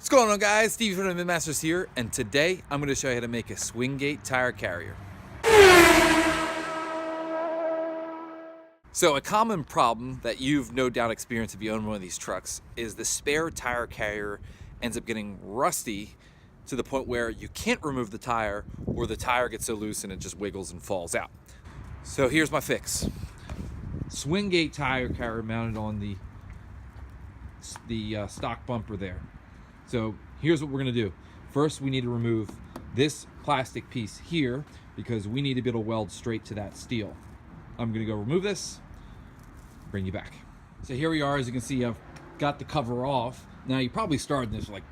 What's going on, guys? Steve from EMS Masters here, and today I'm going to show you how to make a swing gate tire carrier. So a common problem that you've no doubt experienced if you own one of these trucks is the spare tire carrier ends up getting rusty to the point where you can't remove the tire, or the tire gets so loose and it just wiggles and falls out. So here's my fix. Swing gate tire carrier mounted on the stock bumper there. So here's what we're gonna do. First, we need to remove this plastic piece here because we need to be able to weld straight to that steel. I'm gonna go remove this, bring you back. So here we are. As you can see, I've got the cover off. Now you probably started this like,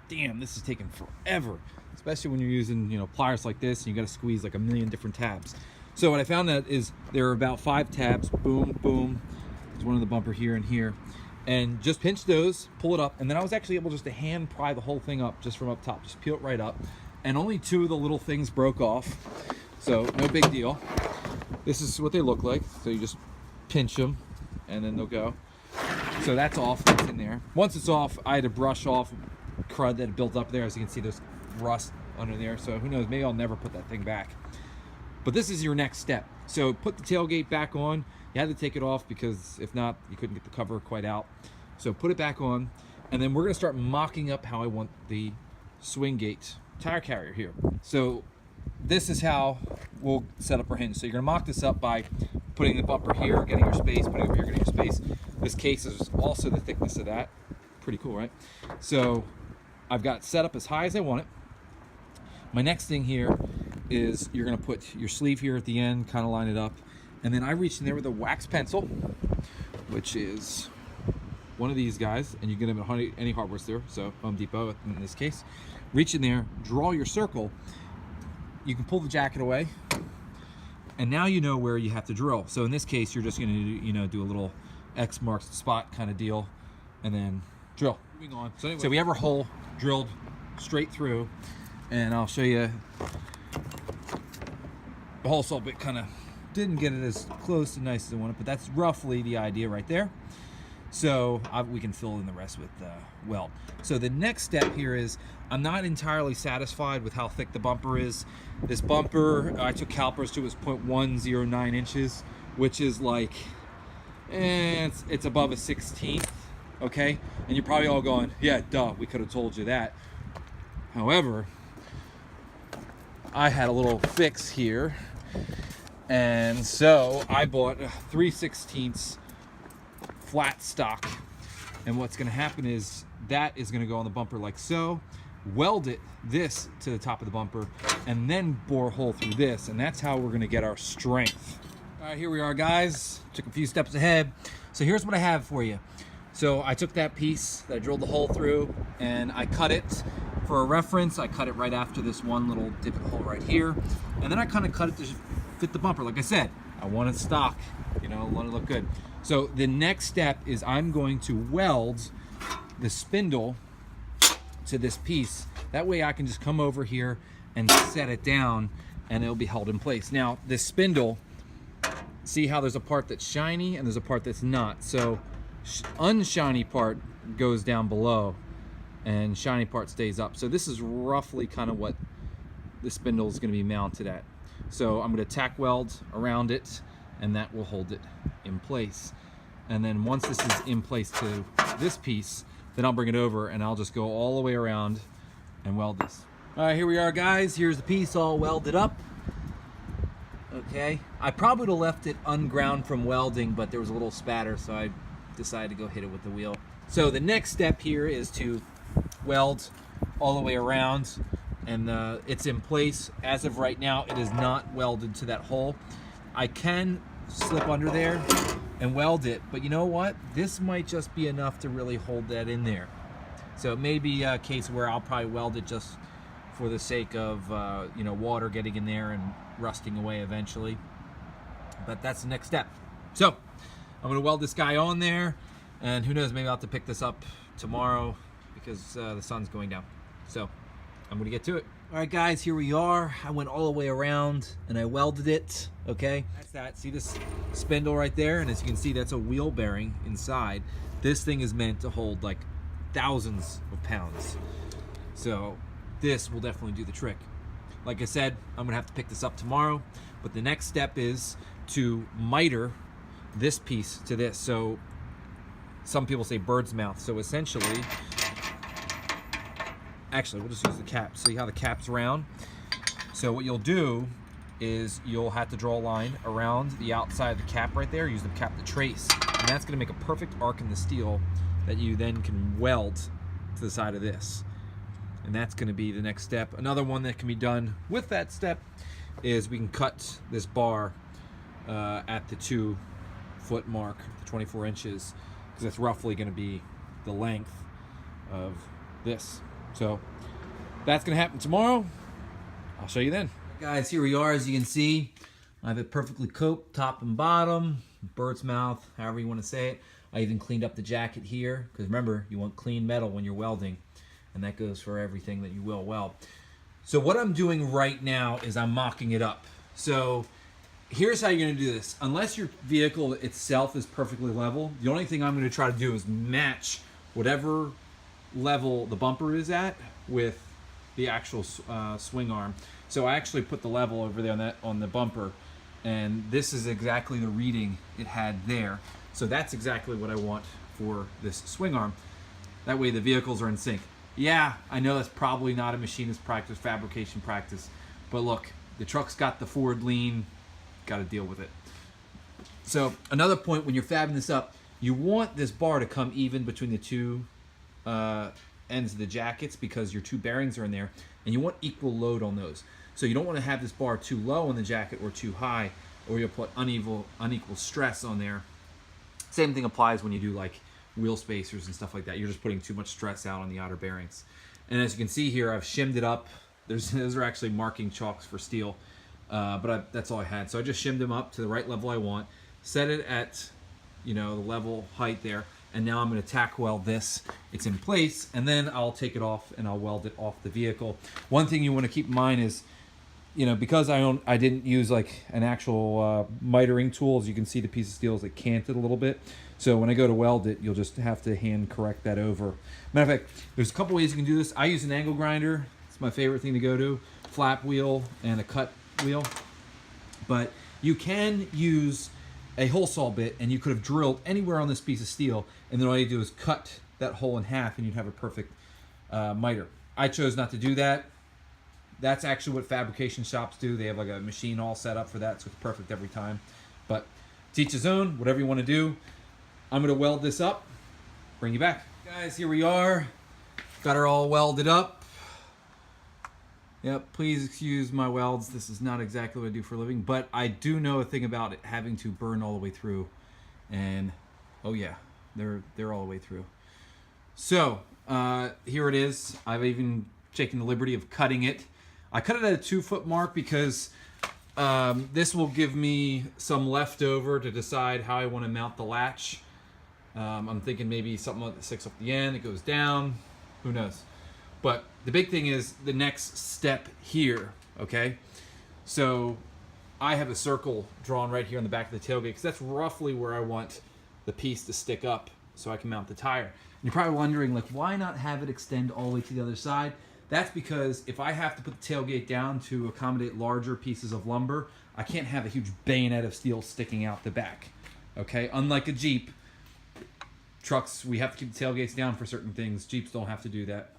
damn, this is taking forever, especially when you're using, pliers like this and you gotta squeeze like a million different tabs. So what I found out is there are about 5 tabs, boom, boom. There's one on the bumper here and here. And just pinch those, pull it up, and then I was actually able just to hand pry the whole thing up just from up top, just peel it right up. And only 2 of the little things broke off, so no big deal. This is what they look like. So you just pinch them and then they'll go. So that's off, that's in there. Once it's off, I had to brush off crud that had built up there. As you can see, there's rust under there, so who knows, maybe I'll never put that thing back. But this is your next step. So put the tailgate back on. You had to take it off because if not, you couldn't get the cover quite out. So put it back on, and then we're gonna start mocking up how I want the swing gate tire carrier here. So this is how we'll set up our hinge. So you're gonna mock this up by putting the bumper here, getting your space, putting it over here, getting your space. This case is also the thickness of that. Pretty cool, right? So I've got it set up as high as I want it. My next thing here is you're gonna put your sleeve here at the end, kind of line it up. And then I reached in there with a wax pencil, which is one of these guys, and you get them at any hardware store, so Home Depot in this case. Reach in there, draw your circle. You can pull the jacket away, and now you know where you have to drill. So in this case, you're just gonna do a little X marks the spot kind of deal, and then drill. Moving on. So, anyway, we have our hole drilled straight through, and I'll show you. The hole saw a bit kind of didn't get it as close and nice as I wanted, but that's roughly the idea right there. So we can fill in the rest with weld. So the next step here is, I'm not entirely satisfied with how thick the bumper is. This bumper, I took calipers to, it was 0.109 inches, which is like, it's above a 16th, okay? And you're probably all going, yeah, duh, we could have told you that. However, I had a little fix here. And so I bought a 3/16 flat stock, and what's going to happen is that is going to go on the bumper like so, weld this to the top of the bumper, and then bore a hole through this, and that's how we're going to get our strength. All right, here we are, guys. Took a few steps ahead. So here's what I have for you. So I took that piece that I drilled the hole through, and I cut it. For a reference, I cut it right after this one little divot hole right here, and then I kind of cut it to fit the bumper. Like I said, I want it stock, I want it to look good. So the next step is I'm going to weld the spindle to this piece. That way I can just come over here and set it down, and it'll be held in place. Now this spindle, see how there's a part that's shiny and there's a part that's not. So unshiny part goes down below and shiny part stays up. So this is roughly kind of what the spindle is going to be mounted at. So I'm going to tack weld around it, and that will hold it in place. And then once this is in place to this piece, then I'll bring it over and I'll just go all the way around and weld this. All right, here we are, guys. Here's the piece all welded up. Okay, I probably would have left it unground from welding, but there was a little spatter, so I decided to go hit it with the wheel. So the next step here is to weld all the way around, and it's in place. As of right now, it is not welded to that hole. I can slip under there and weld it, but you know what? This might just be enough to really hold that in there. So it may be a case where I'll probably weld it just for the sake of water getting in there and rusting away eventually. But that's the next step. So I'm gonna weld this guy on there, and who knows, maybe I'll have to pick this up tomorrow because the sun's going down. So I'm gonna get to it. All right, guys, here we are. I went all the way around and I welded it, okay? That's that. See this spindle right there? And as you can see, that's a wheel bearing inside. This thing is meant to hold like thousands of pounds. So this will definitely do the trick. Like I said, I'm gonna have to pick this up tomorrow, but the next step is to miter this piece to this. So some people say bird's mouth. So essentially, actually, we'll just use the cap. See how the cap's round? So what you'll do is you'll have to draw a line around the outside of the cap right there, use the cap to trace, and that's gonna make a perfect arc in the steel that you then can weld to the side of this. And that's gonna be the next step. Another one that can be done with that step is we can cut this bar at the 2-foot mark, the 24 inches, because that's roughly gonna be the length of this. So that's gonna happen tomorrow. I'll show you then. Guys, here we are. As you can see, I have it perfectly coated top and bottom, bird's mouth, however you want to say it. I even cleaned up the jacket here, because remember, you want clean metal when you're welding, and that goes for everything that you will weld. So what I'm doing right now is I'm mocking it up. So here's how you're going to do this. Unless your vehicle itself is perfectly level, the only thing I'm going to try to do is match whatever level the bumper is at with the actual swing arm. So I actually put the level over there on the bumper, and this is exactly the reading it had there. So that's exactly what I want for this swing arm. That way the vehicles are in sync. Yeah, I know that's probably not a machinist practice, fabrication practice, but look, the truck's got the Ford lean, got to deal with it. So another point when you're fabbing this up, you want this bar to come even between the two ends of the jackets, because your two bearings are in there, and you want equal load on those. So you don't want to have this bar too low on the jacket or too high, or you'll put unequal stress on there. Same thing applies when you do like wheel spacers and stuff like that. You're just putting too much stress out on the outer bearings. And as you can see here, I've shimmed it up. Those are actually marking chalks for steel, but that's all I had. So I just shimmed them up to the right level I want, set it at, you know, the level height there, and now I'm going to tack weld this. It's in place, and then I'll take it off and I'll weld it off the vehicle. One thing you want to keep in mind is, you know, because I didn't use like an actual mitering tool, as you can see the piece of steel is like canted a little bit. So when I go to weld it, you'll just have to hand correct that over. Matter of fact, there's a couple ways you can do this. I use an angle grinder. It's my favorite thing to go to. Flap wheel and a cut wheel. But you can use a hole saw bit, and you could have drilled anywhere on this piece of steel, and then all you do is cut that hole in half, and you'd have a perfect miter. I chose not to do that. That's actually what fabrication shops do. They have like a machine all set up for that, so it's perfect every time. But to each his own, whatever you want to do. I'm going to weld this up, bring you back. Guys, here we are. Got her all welded up. Yep, please excuse my welds. This is not exactly what I do for a living, but I do know a thing about it having to burn all the way through. And, oh yeah, they're all the way through. So, here it is. I've even taken the liberty of cutting it. I cut it at a 2-foot mark because this will give me some leftover to decide how I want to mount the latch. I'm thinking maybe something that sticks up the end, it goes down, who knows. But the big thing is the next step here, okay? So I have a circle drawn right here on the back of the tailgate, because that's roughly where I want the piece to stick up so I can mount the tire. And you're probably wondering, like, why not have it extend all the way to the other side? That's because if I have to put the tailgate down to accommodate larger pieces of lumber, I can't have a huge bayonet of steel sticking out the back, okay? Unlike a Jeep, trucks, we have to keep the tailgates down for certain things. Jeeps don't have to do that.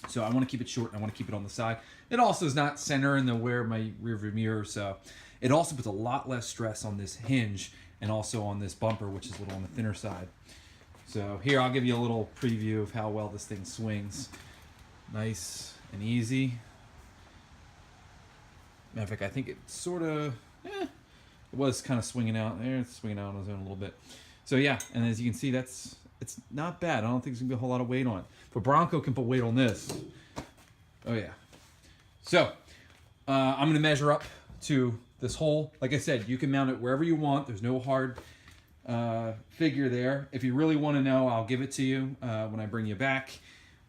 So I want to keep it short, and I want to keep it on the side. It also is not center in the where my rear view mirror, so it also puts a lot less stress on this hinge and also on this bumper, which is a little on the thinner side. So here, I'll give you a little preview of how well this thing swings. Nice and easy. Matter of fact, I think it sort of, it was kind of swinging out there. It's swinging out on its own a little bit. So yeah, and as you can see, it's not bad. I don't think there's gonna be a whole lot of weight on it. But Bronco can put weight on this. Oh yeah. So I'm gonna measure up to this hole. Like I said, you can mount it wherever you want. There's no hard figure there. If you really want to know, I'll give it to you when I bring you back.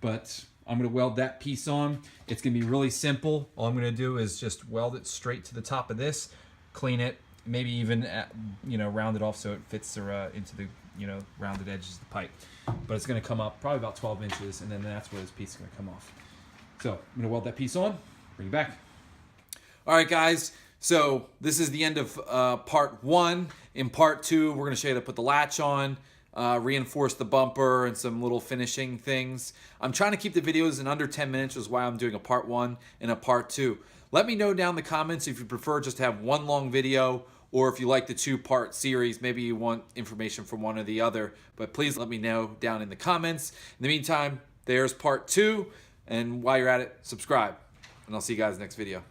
But I'm gonna weld that piece on. It's gonna be really simple. All I'm gonna do is just weld it straight to the top of this, clean it, maybe even round it off so it fits into the rounded edges of the pipe. But it's going to come up probably about 12 inches, and then that's where this piece is going to come off. So I'm gonna weld that piece on, bring it back. All right, guys. So this is the end of part 1. In part 2, we're gonna show you how to put the latch on, reinforce the bumper, and some little finishing things. I'm trying to keep the videos in under 10 minutes, which is why I'm doing a part 1 and a part 2. Let me know down in the comments if you prefer just to have one long video, or if you like the 2-part series, maybe you want information from one or the other. But please let me know down in the comments. In the meantime, there's part 2. And while you're at it, subscribe. And I'll see you guys next video.